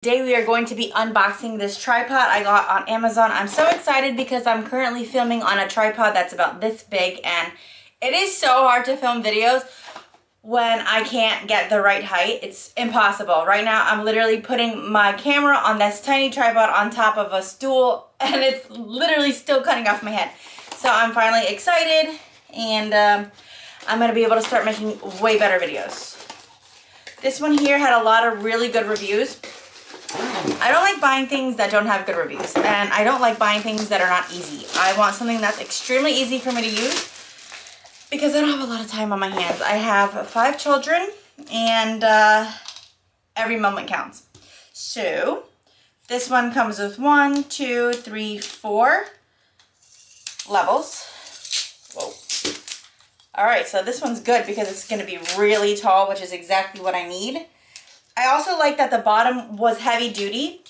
Today we are going to be unboxing this tripod I got on Amazon. I'm so excited because I'm currently filming on a tripod that's about this big, and it is so hard to film videos when I can't get the right height. It's impossible. Right now I'm literally putting my camera on this tiny tripod on top of a stool and it's literally still cutting off my head. So I'm finally excited, and I'm going to be able to start making way better videos. This one here had a lot of really good reviews. I don't like buying things that don't have good reviews, and I don't like buying things that are not easy. I want something that's extremely easy for me to use because I don't have a lot of time on my hands. I have 5 children, and every moment counts. So this one comes with 1, 2, 3, 4 levels. Whoa. All right, so this one's good because it's going to be really tall, which is exactly what I need. I also like that the bottom was heavy duty.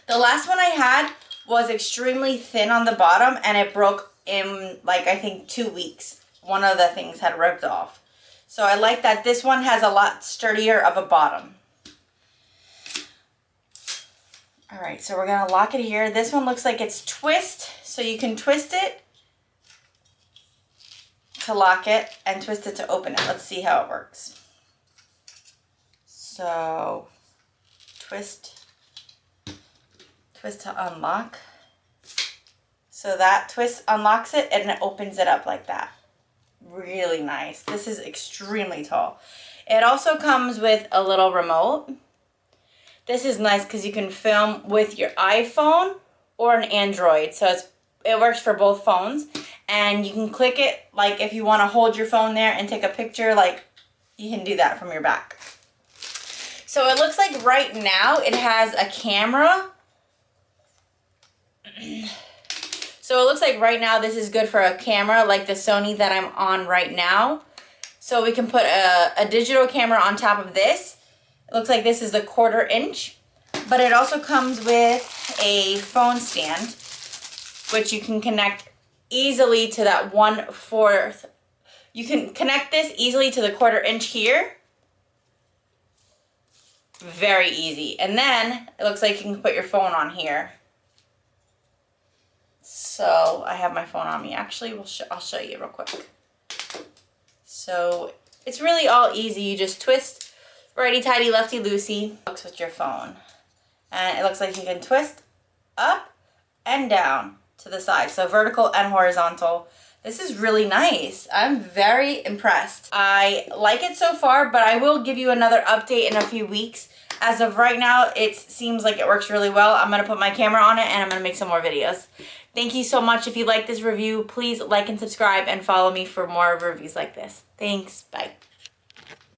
The last one I had was extremely thin on the bottom, and it broke in like I think 2 weeks. One of the things had ripped off. So I like that this one has a lot sturdier of a bottom. All right, so we're gonna lock it here. This one looks like it's twist, so you can twist it to lock it and twist it to open it. Let's see how it works. So, twist to unlock. So that twist unlocks it and it opens it up like that. Really nice. This is extremely tall. It also comes with a little remote. This is nice because you can film with your iPhone or an Android. So it works for both phones. And you can click it, like if you want to hold your phone there and take a picture, like you can do that from your back. So it looks like right now it has a camera. So it looks like right now this is good for a camera like the Sony that I'm on right now. So we can put a digital camera on top of this. It looks like this is a 1/4 inch. But it also comes with a phone stand, which you can connect easily to that 1/4. You can connect this easily to the 1/4 inch here. Very easy. And then it looks like you can put your phone on here. So I have my phone on me. Actually, I'll show you real quick. So it's really all easy. You just twist righty-tighty, lefty-loosey. Looks with your phone. And it looks like you can twist up and down to the side. So vertical and horizontal. This is really nice. I'm very impressed. I like it so far, but I will give you another update in a few weeks. As of right now, it seems like it works really well. I'm going to put my camera on it and I'm going to make some more videos. Thank you so much. If you like this review, please like and subscribe and follow me for more reviews like this. Thanks. Bye.